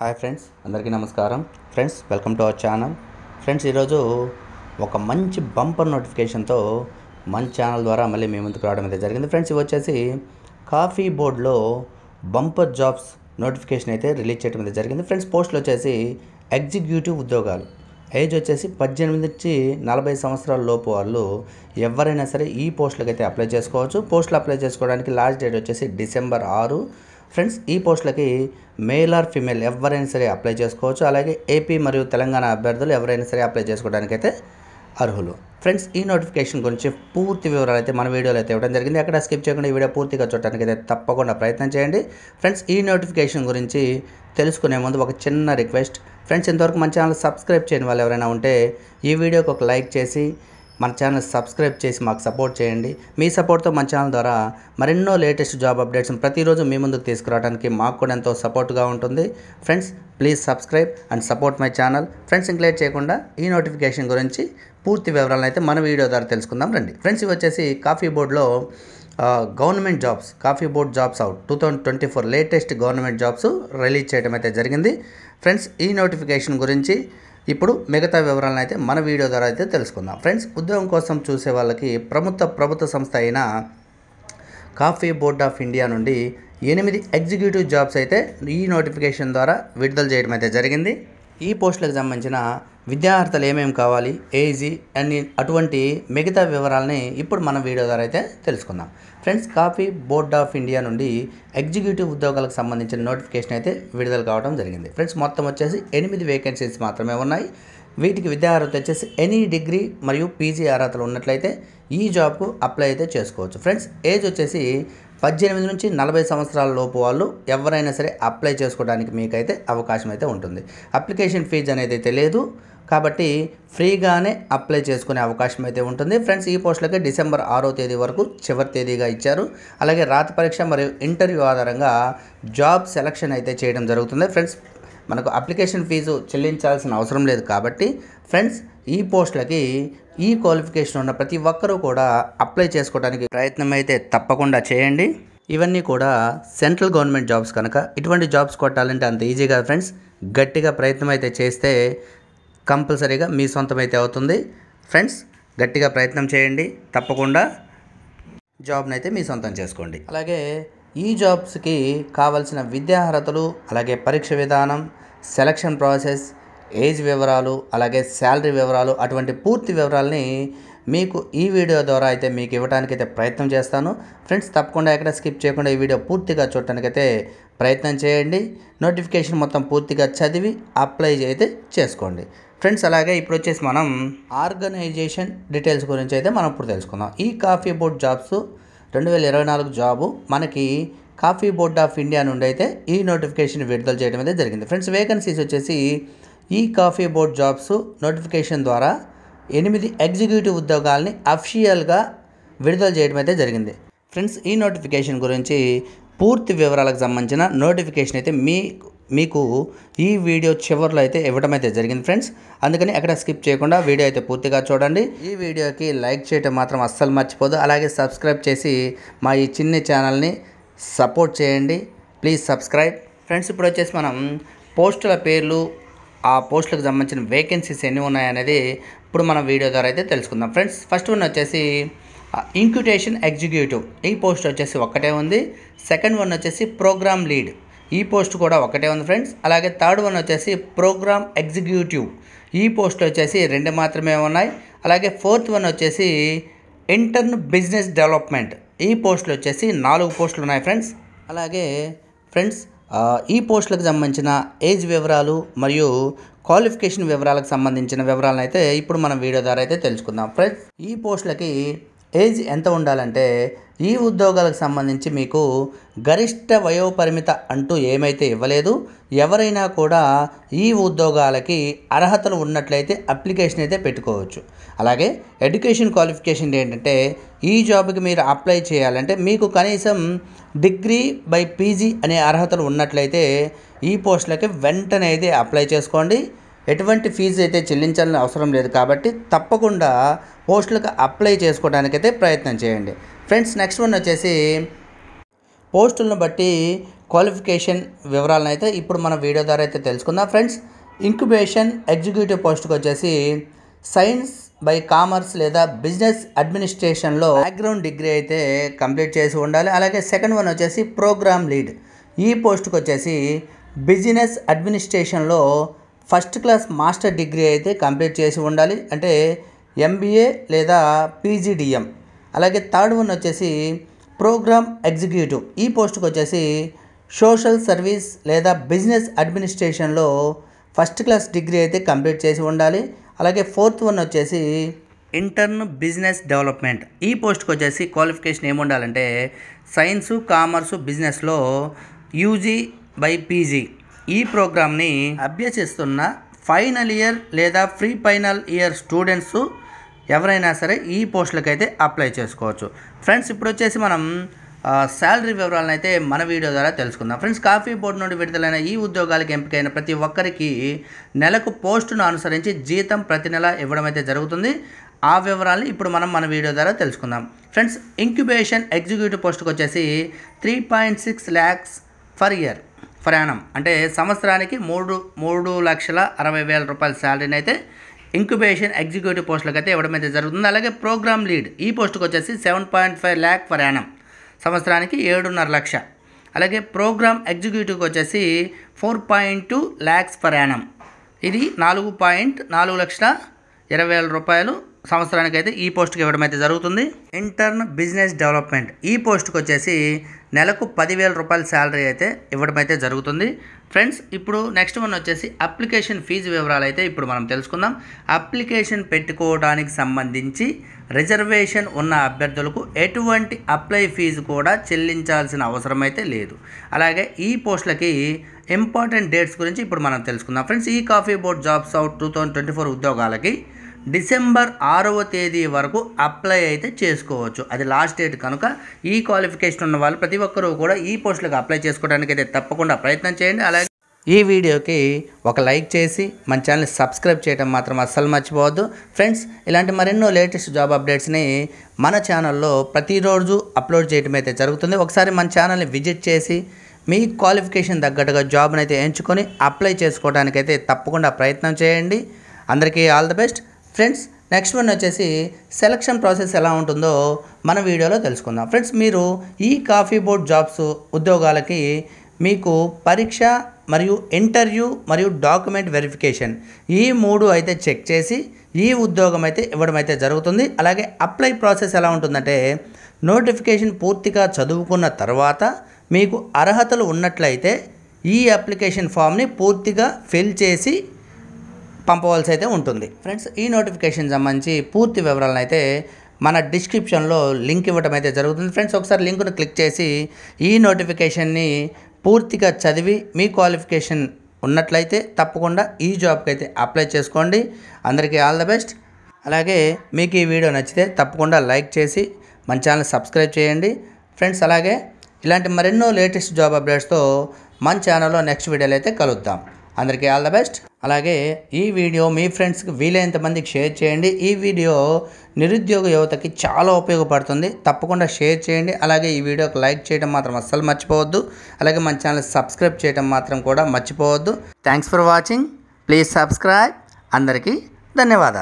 Hi friends, అందరికీ నమస్కారం. Friends, welcome to our channel. Friends, ఈరోజు ఒక మంచి బంపర్ నోటిఫికేషన్తో మన ఛానల్ ద్వారా మళ్ళీ మీ ముందుకు రావడం అయితే జరిగింది. ఫ్రెండ్స్, ఇవి వచ్చేసి కాఫీ బోర్డ్లో బంపర్ జాబ్స్ నోటిఫికేషన్ అయితే రిలీజ్ చేయడం అయితే జరిగింది. ఫ్రెండ్స్, పోస్టులు వచ్చేసి ఎగ్జిక్యూటివ్ ఉద్యోగాలు, ఏజ్ వచ్చేసి 18 నుంచి 40 సంవత్సరాల లోపు వాళ్ళు ఎవరైనా సరే ఈ పోస్టులకు అయితే అప్లై చేసుకోవచ్చు. పోస్టులు అప్లై చేసుకోవడానికి లాస్ట్ డేట్ వచ్చేసి డిసెంబర్ 6. ఫ్రెండ్స్, ఈ పోస్టులకి మేల్ ఆర్ ఫీమేల్ ఎవరైనా సరే అప్లై చేసుకోవచ్చు. అలాగే ఏపీ మరియు తెలంగాణ అభ్యర్థులు ఎవరైనా సరే అప్లై చేసుకోవడానికి అయితే అర్హులు. ఫ్రెండ్స్, ఈ నోటిఫికేషన్ గురించి పూర్తి వివరాలు అయితే మన వీడియోలో అయితే ఇవ్వడం జరిగింది. అక్కడ స్కిప్ చేయకుండా ఈ వీడియో పూర్తిగా చూడడానికి అయితే తప్పకుండా ప్రయత్నం చేయండి. ఫ్రెండ్స్, ఈ నోటిఫికేషన్ గురించి తెలుసుకునే ముందు ఒక చిన్న రిక్వెస్ట్. ఫ్రెండ్స్, ఇంతవరకు మన ఛానల్ సబ్స్క్రైబ్ చేయని వాళ్ళు ఎవరైనా ఉంటే ఈ వీడియోకి ఒక లైక్ చేసి మన ఛానల్ సబ్స్క్రైబ్ చేసి మాకు సపోర్ట్ చేయండి. మీ సపోర్ట్తో మన ఛానల్ ద్వారా మరెన్నో లేటెస్ట్ జాబ్ అప్డేట్స్ ప్రతిరోజు మీ ముందుకు తీసుకురావడానికి మాకు కూడా ఎంతో సపోర్ట్గా ఉంటుంది. Friends, please subscribe and support my channel. Friends, ఇంక లేట్ చేయకుండా ఈ నోటిఫికేషన్ గురించి పూర్తి వివరాలను అయితే మన వీడియో ద్వారా తెలుసుకుందాం రండి. ఫ్రెండ్స్, ఇవి వచ్చేసి కాఫీ బోర్డులో government jobs, coffee board jobs out 2024 latest government jobs release చేయడం అయితే జరిగింది. ఫ్రెండ్స్, ఈ నోటిఫికేషన్ గురించి ఇప్పుడు మిగతా వివరాలను అయితే మన వీడియో ద్వారా అయితే తెలుసుకుందాం. ఫ్రెండ్స్, ఉద్యోగం కోసం చూసే వాళ్ళకి ప్రభుత్వ సంస్థ అయిన కాఫీ బోర్డ్ ఆఫ్ ఇండియా నుండి 8 ఎగ్జిక్యూటివ్ జాబ్స్ అయితే ఈ నోటిఫికేషన్ ద్వారా విడుదల చేయడం అయితే జరిగింది. ఈ పోస్టులకు సంబంధించిన విద్యార్థులు ఏమేమి కావాలి, ఏజీ అండ్ అటువంటి మిగతా వివరాలని ఇప్పుడు మన వీడియో ద్వారా అయితే తెలుసుకుందాం. Friends, coffee board of India నుండి ఎగ్జిక్యూటివ్ ఉద్యోగాలకు సంబంధించిన నోటిఫికేషన్ అయితే విడుదల కావడం జరిగింది. ఫ్రెండ్స్, మొత్తం వచ్చేసి 8 వేకెన్సీస్ మాత్రమే ఉన్నాయి. వీటికి విద్యార్హత వచ్చేసి ఎనీ డిగ్రీ మరియు పీజీ అర్హతలు ఉన్నట్లయితే ఈ జాబ్కు అప్లై అయితే చేసుకోవచ్చు. ఫ్రెండ్స్, ఏజ్ వచ్చేసి 18 నుంచి 40 సంవత్సరాల లోపు వాళ్ళు ఎవరైనా సరే అప్లై చేసుకోవడానికి మీకైతే అవకాశం అయితే ఉంటుంది. అప్లికేషన్ ఫీజు అనేది అయితే లేదు కాబట్టి ఫ్రీగానే అప్లై చేసుకునే అవకాశం అయితే ఉంటుంది. ఫ్రెండ్స్, ఈ పోస్టులకి డిసెంబర్ 6వ తేదీ వరకు చివరి తేదీగా ఇచ్చారు. అలాగే రాతి పరీక్ష మరియు ఇంటర్వ్యూ ఆధారంగా జాబ్ సెలక్షన్ అయితే చేయడం జరుగుతుంది. ఫ్రెండ్స్, మనకు అప్లికేషన్ ఫీజు చెల్లించాల్సిన అవసరం లేదు కాబట్టి ఫ్రెండ్స్, ఈ పోస్టులకి ఈ క్వాలిఫికేషన్ ఉన్న ప్రతి ఒక్కరూ కూడా అప్లై చేసుకోవడానికి ప్రయత్నం అయితే తప్పకుండా చేయండి. ఇవన్నీ కూడా సెంట్రల్ గవర్నమెంట్ జాబ్స్ కనుక ఇటువంటి జాబ్స్ కొట్టాలంటే అంత ఈజీ కాదు. ఫ్రెండ్స్, గట్టిగా ప్రయత్నం అయితే చేస్తే కంపల్సరీగా మీ సొంతమైతే అవుతుంది. ఫ్రెండ్స్, గట్టిగా ప్రయత్నం చేయండి, తప్పకుండా జాబ్ని అయితే మీ సొంతం చేసుకోండి. అలాగే ఈ జాబ్స్కి కావాల్సిన విద్యార్హతలు, అలాగే పరీక్ష విధానం, సెలక్షన్ ప్రాసెస్, ఏజ్ వివరాలు, అలాగే శాలరీ వివరాలు, అటువంటి పూర్తి వివరాలని మీకు ఈ వీడియో ద్వారా అయితే మీకు ఇవ్వడానికి అయితే ప్రయత్నం చేస్తాను. ఫ్రెండ్స్, తప్పకుండా ఎక్కడ స్కిప్ చేయకుండా ఈ వీడియో పూర్తిగా చూడటానికైతే ప్రయత్నం చేయండి. నోటిఫికేషన్ మొత్తం పూర్తిగా చదివి అప్లై అయితే చేసుకోండి. ఫ్రెండ్స్, అలాగే ఇప్పుడు వచ్చేసి మనం ఆర్గనైజేషన్ డీటెయిల్స్ గురించి అయితే మనం ఇప్పుడు తెలుసుకుందాం. ఈ కాఫీ బోర్డ్ జాబ్స్ 2024 జాబు మనకి కాఫీ బోర్డ్ ఆఫ్ ఇండియా నుండి అయితే ఈ నోటిఫికేషన్ విడుదల చేయడం అయితే జరిగింది. ఫ్రెండ్స్, వేకెన్సీస్ వచ్చేసి ఈ కాఫీ బోర్డ్ జాబ్స్ నోటిఫికేషన్ ద్వారా 8 ఎగ్జిక్యూటివ్ ఉద్యోగాల్ని అఫీషియల్గా విడుదల చేయడం అయితే జరిగింది. ఫ్రెండ్స్, ఈ నోటిఫికేషన్ గురించి పూర్తి వివరాలకు సంబంధించిన నోటిఫికేషన్ అయితే మీకు ఈ వీడియో చివరిలో అయితే ఇవ్వడం అయితే జరిగింది. ఫ్రెండ్స్, అందుకని ఎక్కడ స్కిప్ చేయకుండా వీడియో అయితే పూర్తిగా చూడండి. ఈ వీడియోకి లైక్ చేయడం మాత్రం అస్సలు మర్చిపోదు. అలాగే సబ్స్క్రైబ్ చేసి మా ఈ చిన్న ఛానల్ని సపోర్ట్ చేయండి. Please subscribe. ఫ్రెండ్స్, ఇప్పుడు వచ్చేసి మనం పోస్టుల పేర్లు, ఆ పోస్టులకు సంబంధించిన వేకెన్సీస్ ఎన్ని ఉన్నాయనేది ఇప్పుడు మనం వీడియో ద్వారా అయితే తెలుసుకుందాం. ఫ్రెండ్స్, ఫస్ట్ వన్ వచ్చేసి ఇంక్యుటేషన్ ఎగ్జిక్యూటివ్, ఈ పోస్ట్ వచ్చేసి ఒక్కటే ఉంది. సెకండ్ వన్ వచ్చేసి ప్రోగ్రామ్ లీడ్, ఈ పోస్ట్ కూడా ఒకటే ఉంది. ఫ్రెండ్స్, అలాగే థర్డ్ వన్ వచ్చేసి ప్రోగ్రామ్ ఎగ్జిక్యూటివ్, ఈ పోస్టులు వచ్చేసి 2 మాత్రమే ఉన్నాయి. అలాగే ఫోర్త్ వన్ వచ్చేసి ఇంటర్న్ బిజినెస్ డెవలప్మెంట్, ఈ పోస్టులు వచ్చేసి 4 పోస్టులు ఉన్నాయి. ఫ్రెండ్స్, అలాగే ఫ్రెండ్స్, ఈ పోస్టులకు సంబంధించిన ఏజ్ వివరాలు మరియు క్వాలిఫికేషన్ వివరాలకు సంబంధించిన వివరాలను అయితే ఇప్పుడు మనం వీడియో ద్వారా అయితే తెలుసుకుందాం. ఫ్రెండ్స్, ఈ పోస్టులకి ఏజ్ ఎంత ఉండాలంటే ఈ ఉద్యోగాలకు సంబంధించి మీకు గరిష్ట వయోపరిమిత అంటూ ఏమైతే ఇవ్వలేదు. ఎవరైనా కూడా ఈ ఉద్యోగాలకి అర్హతలు ఉన్నట్లయితే అప్లికేషన్ అయితే పెట్టుకోవచ్చు. అలాగే ఎడ్యుకేషన్ క్వాలిఫికేషన్ ఏంటంటే ఈ జాబ్కి మీరు అప్లై చేయాలంటే మీకు కనీసం డిగ్రీ బై పీజీ అనే అర్హతలు ఉన్నట్లయితే ఈ పోస్టులకి వెంటనే అయితే అప్లై చేసుకోండి. ఎటువంటి ఫీజు అయితే చెల్లించాలని అవసరం లేదు కాబట్టి తప్పకుండా పోస్టులకు అప్లై చేసుకోవడానికైతే ప్రయత్నం చేయండి. ఫ్రెండ్స్, నెక్స్ట్ వన్ వచ్చేసి పోస్టులను బట్టి క్వాలిఫికేషన్ వివరాలను అయితే ఇప్పుడు మన వీడియో ద్వారా అయితే తెలుసుకుందాం ఫ్రెండ్స్. ఇంక్యుబేషన్ ఎగ్జిక్యూటివ్ పోస్ట్కి వచ్చేసి సైన్స్ బై కామర్స్ లేదా బిజినెస్ అడ్మినిస్ట్రేషన్లో బ్యాక్గ్రౌండ్ డిగ్రీ అయితే కంప్లీట్ చేసి ఉండాలి. అలాగే సెకండ్ వన్ వచ్చేసి ప్రోగ్రామ్ లీడ్. ఈ పోస్ట్కి వచ్చేసి బిజినెస్ అడ్మినిస్ట్రేషన్లో ఫస్ట్ క్లాస్ మాస్టర్ డిగ్రీ అయితే కంప్లీట్ చేసి ఉండాలి, అంటే ఎంబీఏ లేదా పీజీడిఎం. అలాగే థర్డ్ వన్ వచ్చేసి ప్రోగ్రామ్ ఎగ్జిక్యూటివ్. ఈ పోస్ట్కి వచ్చేసి సోషల్ సర్వీస్ లేదా బిజినెస్ అడ్మినిస్ట్రేషన్లో ఫస్ట్ క్లాస్ డిగ్రీ అయితే కంప్లీట్ చేసి ఉండాలి. అలాగే ఫోర్త్ వన్ వచ్చేసి ఇంటర్న్ బిజినెస్ డెవలప్మెంట్. ఈ పోస్ట్కి వచ్చేసి క్వాలిఫికేషన్ ఏముండాలంటే సైన్సు కామర్సు బిజినెస్లో యూజీ బై పీజీ. ఈ ప్రోగ్రామ్ని అభ్యసిస్తున్న ఫైనల్ ఇయర్ లేదా ప్రీ ఫైనల్ ఇయర్ స్టూడెంట్స్ ఎవరైనా సరే ఈ పోస్టులకు అయితే అప్లై చేసుకోవచ్చు. ఫ్రెండ్స్ ఇప్పుడు వచ్చేసి మనం శాలరీ వివరాలను అయితే మన వీడియో ద్వారా తెలుసుకుందాం. ఫ్రెండ్స్, కాఫీ బోర్డు నుండి విడుదలైన ఈ ఉద్యోగాలకు ఎంపికైన ప్రతి ఒక్కరికి నెలకు పోస్టును అనుసరించి జీతం ప్రతి నెల ఇవ్వడం అయితే జరుగుతుంది. ఆ వివరాలను ఇప్పుడు మనం మన వీడియో ద్వారా తెలుసుకుందాం. ఫ్రెండ్స్, ఇంక్యుబేషన్ ఎగ్జిక్యూటివ్ పోస్టుకు వచ్చేసి 3.6 lakhs per year per annum, అంటే సంవత్సరానికి 3,60,60,000 రూపాయల శాలరీని అయితే ఇంక్యుబేషన్ ఎగ్జిక్యూటివ్ పోస్టులకు అయితే ఇవ్వడం అయితే జరుగుతుంది. అలాగే ప్రోగ్రామ్ లీడ్ ఈ పోస్టుకు వచ్చేసి 7.5 lakh ఫర్ యానం, సంవత్సరానికి 7.5 లక్ష. అలాగే ప్రోగ్రామ్ ఎగ్జిక్యూటివ్కి వచ్చేసి 4.2 lakhs ఫర్ యానం, ఇది 4,20,000 రూపాయలు సంవత్సరానికి అయితే ఈ పోస్ట్కి ఇవ్వడం అయితే జరుగుతుంది. ఇంటర్న్ బిజినెస్ డెవలప్మెంట్ ఈ పోస్ట్కి వచ్చేసి నెలకు 10,000 రూపాయల శాలరీ అయితే ఇవ్వడం అయితే జరుగుతుంది. ఫ్రెండ్స్, ఇప్పుడు నెక్స్ట్ వన్ వచ్చేసి అప్లికేషన్ ఫీజు వివరాలు అయితే ఇప్పుడు మనం తెలుసుకుందాం. అప్లికేషన్ పెట్టుకోవడానికి సంబంధించి రిజర్వేషన్ ఉన్న అభ్యర్థులకు ఎటువంటి అప్లై ఫీజు కూడా చెల్లించాల్సిన అవసరం అయితే లేదు. అలాగే ఈ పోస్టులకి ఇంపార్టెంట్ డేట్స్ గురించి ఇప్పుడు మనం తెలుసుకుందాం. ఫ్రెండ్స్, ఈ కాఫీ బోర్డ్ జాబ్స్ అవుట్ 2024 ఉద్యోగాలకి డిసెంబర్ 6వ తేదీ వరకు అప్లై అయితే చేసుకోవచ్చు. అది లాస్ట్ డేట్ కనుక ఈ క్వాలిఫికేషన్ ఉన్న వాళ్ళు ప్రతి ఒక్కరూ కూడా ఈ పోస్టులకు అప్లై చేసుకోవడానికి అయితే తప్పకుండా ప్రయత్నం చేయండి. అలాగే ఈ వీడియోకి ఒక లైక్ చేసి మన ఛానల్ని సబ్స్క్రైబ్ చేయడం మాత్రం అస్సలు మర్చిపోవద్దు. ఫ్రెండ్స్, ఇలాంటి మరెన్నో లేటెస్ట్ జాబ్ అప్డేట్స్ని మన ఛానల్లో ప్రతిరోజు అప్లోడ్ చేయడం అయితే జరుగుతుంది. ఒకసారి మన ఛానల్ని విజిట్ చేసి మీ క్వాలిఫికేషన్ తగ్గట్టుగా జాబ్ని అయితే ఎంచుకొని అప్లై చేసుకోవడానికి అయితే తప్పకుండా ప్రయత్నం చేయండి. అందరికీ all the best. Friends, next one వచ్చేసి సెలక్షన్ ప్రాసెస్ ఎలా ఉంటుందో మన వీడియోలో తెలుసుకుందాం. ఫ్రెండ్స్, మీరు ఈ కాఫీ బోర్డ్ జాబ్స్ ఉద్యోగాలకి మీకు పరీక్ష మరియు ఇంటర్వ్యూ మరియు డాక్యుమెంట్ వెరిఫికేషన్ ఈ 3 అయితే చెక్ చేసి ఈ ఉద్యోగం అయితే ఇవ్వడం అయితే జరుగుతుంది. అలాగే అప్లై ప్రాసెస్ ఎలా ఉంటుందంటే నోటిఫికేషన్ పూర్తిగా చదువుకున్న తర్వాత మీకు అర్హతలు ఉన్నట్లయితే ఈ అప్లికేషన్ ఫామ్ని పూర్తిగా ఫిల్ చేసి పంపవలసి అయితే ఉంటుంది. ఫ్రెండ్స్, ఈ నోటిఫికేషన్ సంబంధించి పూర్తి వివరాలను అయితే మన డిస్క్రిప్షన్లో లింక్ ఇవ్వడం అయితే జరుగుతుంది. ఫ్రెండ్స్, ఒకసారి లింక్ను క్లిక్ చేసి ఈ నోటిఫికేషన్ని పూర్తిగా చదివి మీ క్వాలిఫికేషన్ ఉన్నట్లయితే తప్పకుండా ఈ జాబ్కి అయితే అప్లై చేసుకోండి. అందరికీ ఆల్ ద బెస్ట్. అలాగే మీకు ఈ వీడియో నచ్చితే తప్పకుండా లైక్ చేసి మన ఛానల్ సబ్స్క్రైబ్ చేయండి. ఫ్రెండ్స్, అలాగే ఇలాంటి మరెన్నో లేటెస్ట్ జాబ్ అప్డేట్స్తో మన ఛానల్లో నెక్స్ట్ వీడియోలో అయితే కలుద్దాం. అందరికీ ఆల్ ద బెస్ట్. అలాగే ఈ వీడియో మీ ఫ్రెండ్స్కి వీలైనంత మందికి షేర్ చేయండి. ఈ వీడియో నిరుద్యోగ యువతకి చాలా ఉపయోగపడుతుంది. తప్పకుండా షేర్ చేయండి. అలాగే ఈ వీడియోకి లైక్ చేయడం మాత్రం అస్సలు మర్చిపోవద్దు. అలాగే మన ఛానల్ సబ్స్క్రైబ్ చేయడం మాత్రం కూడా మర్చిపోవద్దు. Thanks for watching. Please subscribe. అందరికీ ధన్యవాదాలు.